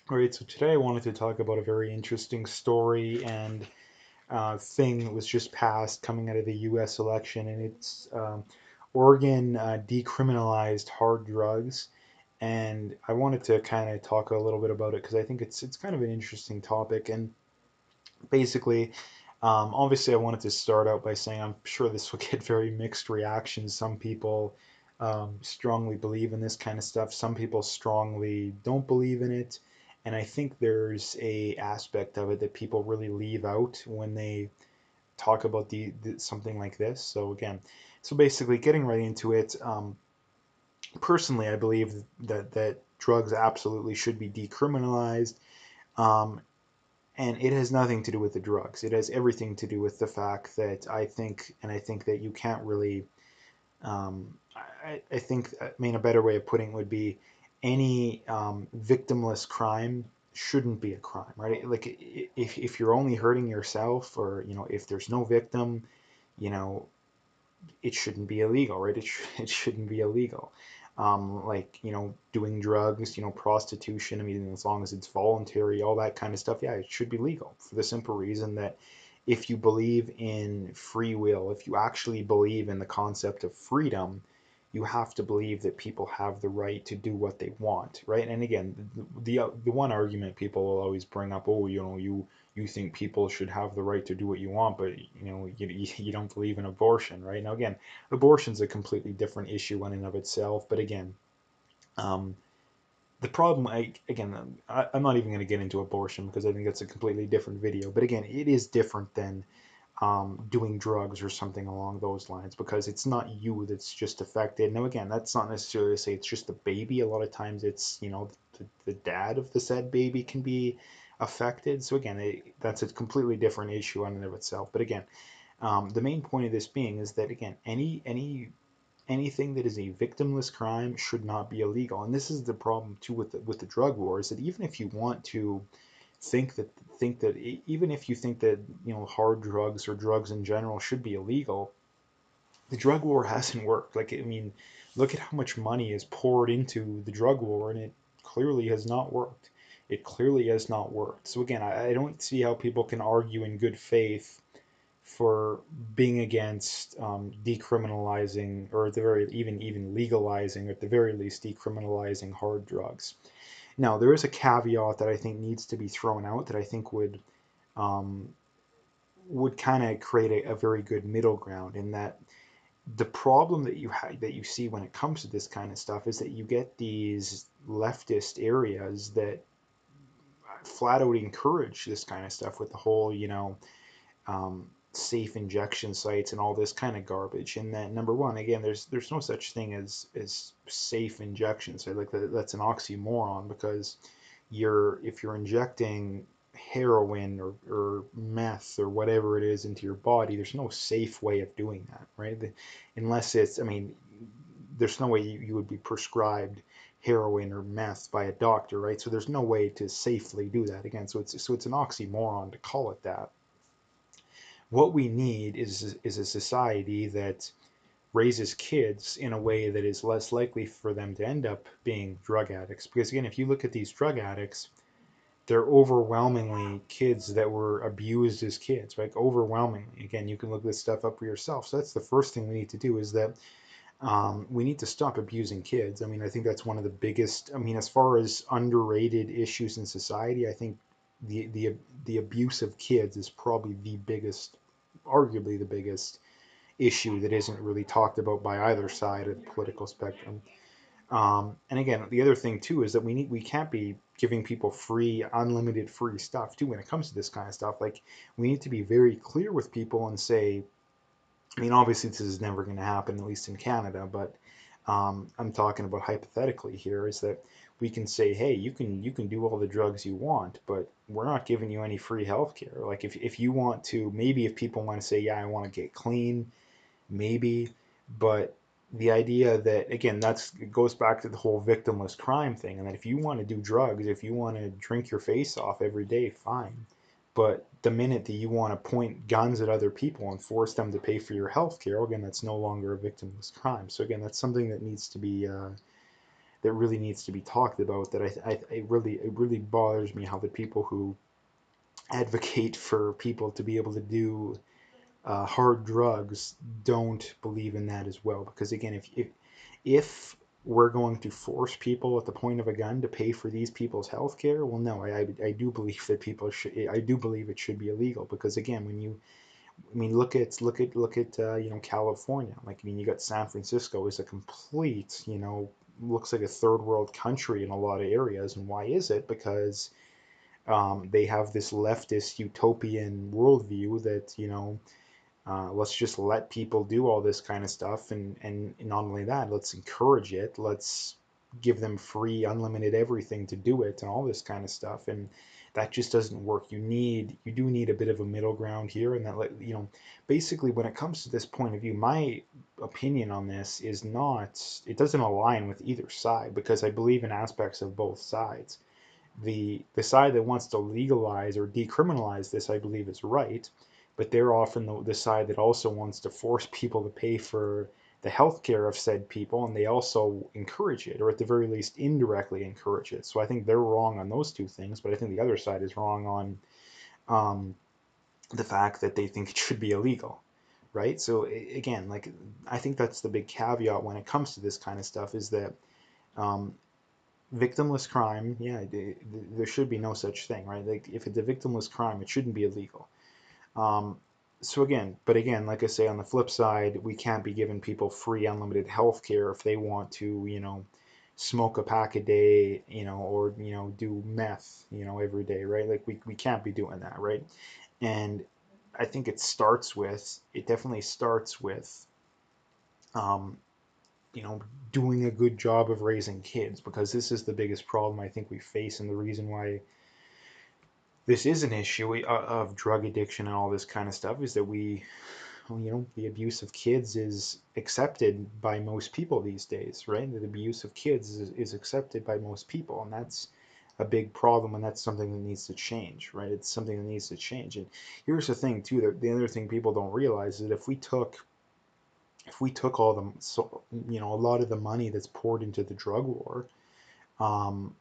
All right, so today I wanted to talk about a very interesting story and thing that was just passed coming out of the U.S. election, and it's Oregon decriminalized hard drugs, and I wanted to kind of talk a little bit about it because I think it's kind of an interesting topic, and basically, obviously, I wanted to start out by saying I'm sure this will get very mixed reactions. Some people strongly believe in this kind of stuff. Some people strongly don't believe in it. And I think there's a aspect of it that people really leave out when they talk about the something like this. So again, so basically, getting right into it. Personally, I believe that drugs absolutely should be decriminalized. Um, and it has nothing to do with the drugs. It has everything to do with the fact that I think that you can't really, I think, I mean, a better way of putting it would be any victimless crime shouldn't be a crime, right? Like if you're only hurting yourself or, if there's no victim, you know, it shouldn't be illegal, right? It shouldn't be illegal. Like, doing drugs, prostitution, I mean, as long as it's voluntary, all that kind of stuff, yeah, it should be legal for the simple reason that if you believe in free will, if you actually believe in the concept of freedom, you have to believe that people have the right to do what they want, right? And again, the one argument people will always bring up, oh, you think people should have the right to do what you want, but you don't believe in abortion, right? Now again, abortion's a completely different issue in and of itself, but again, um, the problem, I'm not even going to get into abortion because I think that's a completely different video. But again, it is different than doing drugs or something along those lines because it's not you that's just affected. Now, again, that's not necessarily to say it's just the baby. A lot of times it's, the dad of the said baby can be affected. So, again, that's a completely different issue in and of itself. But again, the main point of this being is that, again, anything that is a victimless crime should not be illegal. And this is the problem too with the drug war is that even if you want to think that even if you think that hard drugs or drugs in general should be illegal, the drug war hasn't worked. Like, I mean, look at how much money is poured into the drug war, and it clearly has not worked. It clearly has not worked. So again, I don't see how people can argue in good faith for being against decriminalizing, or at the very even legalizing, or at the very least decriminalizing hard drugs. Now, there is a caveat that I think needs to be thrown out that I think um, would kind of create a very good middle ground in that the problem that you see when it comes to this kind of stuff is that you get these leftist areas that flat out encourage this kind of stuff with the whole safe injection sites and all this kind of garbage. And that, number one, again, there's no such thing as safe injection site. Like that's an oxymoron because if you're injecting heroin or meth or whatever it is into your body, there's no safe way of doing that, right? Unless it's, I mean, there's no way you would be prescribed heroin or meth by a doctor, right? So there's no way to safely do that again. So it's an oxymoron to call it that. What we need is a society that raises kids in a way that is less likely for them to end up being drug addicts. Because again, if you look at these drug addicts, they're overwhelmingly kids that were abused as kids, right? Overwhelmingly. Again, you can look this stuff up for yourself. So that's the first thing we need to do is that we need to stop abusing kids. I mean, I think that's one of the biggest. I mean, as far as underrated issues in society, I think the abuse of kids is probably the biggest, arguably the biggest issue that isn't really talked about by either side of the political spectrum. And again, the other thing too is that we can't be giving people free, unlimited free stuff too when it comes to this kind of stuff. Like we need to be very clear with people and say, I mean, obviously this is never going to happen, at least in Canada, but I'm talking about hypothetically here is that we can say, hey, you can do all the drugs you want, but we're not giving you any free healthcare. Like if you want to, maybe if people want to say, yeah, I want to get clean, maybe, but the idea that again that's it goes back to the whole victimless crime thing, and that if you want to do drugs, if you want to drink your face off every day, fine, but the minute that you want to point guns at other people and force them to pay for your health care, again, that's no longer a victimless crime. So again, that's something that needs to be that really needs to be talked about. That it really bothers me how the people who advocate for people to be able to do hard drugs don't believe in that as well. Because again, if we're going to force people at the point of a gun to pay for these people's health care, well, no, I do believe that people should. I do believe it should be illegal because again, when you I mean, look at California. Like, I mean, you got San Francisco is a complete, looks like a third world country in a lot of areas. And why is it? Because they have this leftist utopian worldview that let's just let people do all this kind of stuff, and not only that, let's encourage it. Let's give them free, unlimited everything to do it, and all this kind of stuff. And that just doesn't work. You do need a bit of a middle ground here, and basically, when it comes to this point of view, my opinion on this is not. It doesn't align with either side because I believe in aspects of both sides. The side that wants to legalize or decriminalize this, I believe, is right, but they're often the side that also wants to force people to pay for the health care of said people, and they also encourage it, or at the very least indirectly encourage it. So I think they're wrong on those two things, but I think the other side is wrong on um, the fact that they think it should be illegal, right? So again, like I think that's the big caveat when it comes to this kind of stuff is that um, victimless crime, yeah, there should be no such thing, right? Like if it's a victimless crime, it shouldn't be illegal. Um, but again, like I say, on the flip side, we can't be giving people free, unlimited health care if they want to, smoke a pack a day, or, do meth, every day, right? Like we can't be doing that, right? And I think it definitely starts with, um, you know, doing a good job of raising kids because this is the biggest problem I think we face and the reason why this is an issue of drug addiction and all this kind of stuff is that the abuse of kids is accepted by most people these days, right? The abuse of kids is accepted by most people, and that's a big problem, and that's something that needs to change, right? It's something that needs to change. And here's the thing, too, that the other thing people don't realize is that if we took all the, so, a lot of the money that's poured into the drug war, um,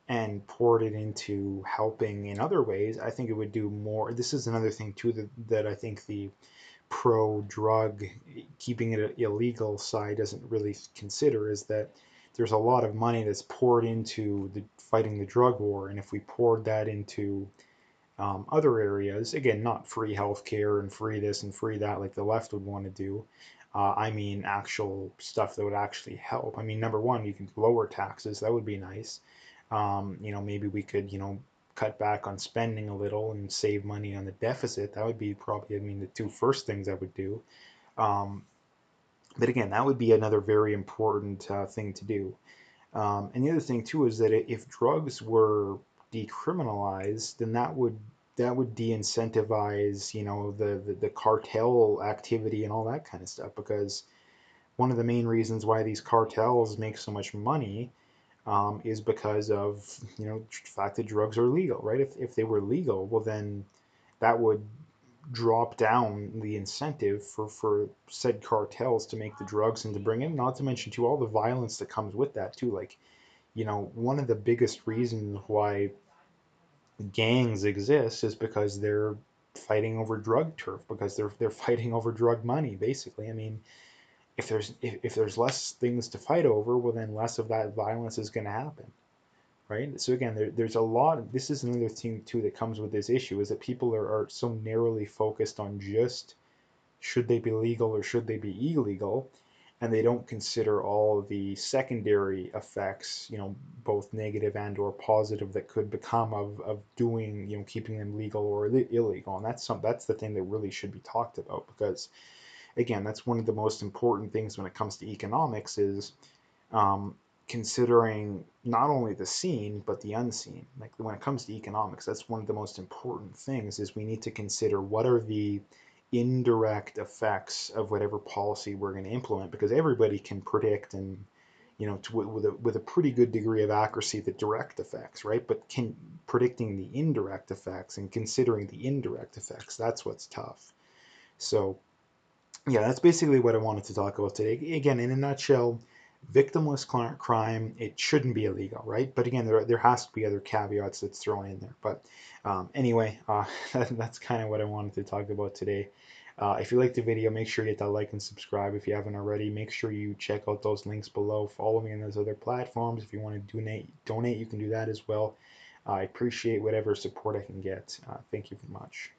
and poured it into helping in other ways, I think it would do more. This is another thing too that I think the pro drug keeping it illegal side doesn't really consider is that there's a lot of money that's poured into the fighting the drug war, and if we poured that into other areas, again, not free healthcare and free this and free that like the left would want to do. I mean, actual stuff that would actually help. I mean, number one, you can lower taxes. That would be nice. Maybe we could, cut back on spending a little and save money on the deficit. That would be probably, I mean, the two first things I would do. Um, but again, that would be another very important thing to do. And the other thing too is that if drugs were decriminalized, then that would de-incentivize, the cartel activity and all that kind of stuff. Because one of the main reasons why these cartels make so much money is because of the fact that drugs are legal, right? If they were legal, well then that would drop down the incentive for said cartels to make the drugs and to bring in, not to mention to all the violence that comes with that too. Like, one of the biggest reasons why gangs exist is because they're fighting over drug turf, because they're fighting over drug money, basically. I mean, if there's less things to fight over, well then less of that violence is going to happen, right? So again, there's a lot. This is another thing too that comes with this issue is that people are so narrowly focused on just should they be legal or should they be illegal, and they don't consider all the secondary effects, both negative and or positive that could become of doing, keeping them legal or illegal. And that's the thing that really should be talked about because again, that's one of the most important things when it comes to economics is um, considering not only the seen but the unseen. Like when it comes to economics, that's one of the most important things is we need to consider what are the indirect effects of whatever policy we're going to implement because everybody can predict and with a pretty good degree of accuracy the direct effects, right? But can predicting the indirect effects and considering the indirect effects, that's what's tough. So yeah, that's basically what I wanted to talk about today. Again, in a nutshell, Victimless crime, it shouldn't be illegal, right? But again, there has to be other caveats that's thrown in there. But anyway, that's kind of what I wanted to talk about today. If you liked the video, make sure you hit that like and subscribe if you haven't already. Make sure you check out those links below. Follow me on those other platforms. If you want to donate, you can do that as well. I appreciate whatever support I can get. Thank you very much.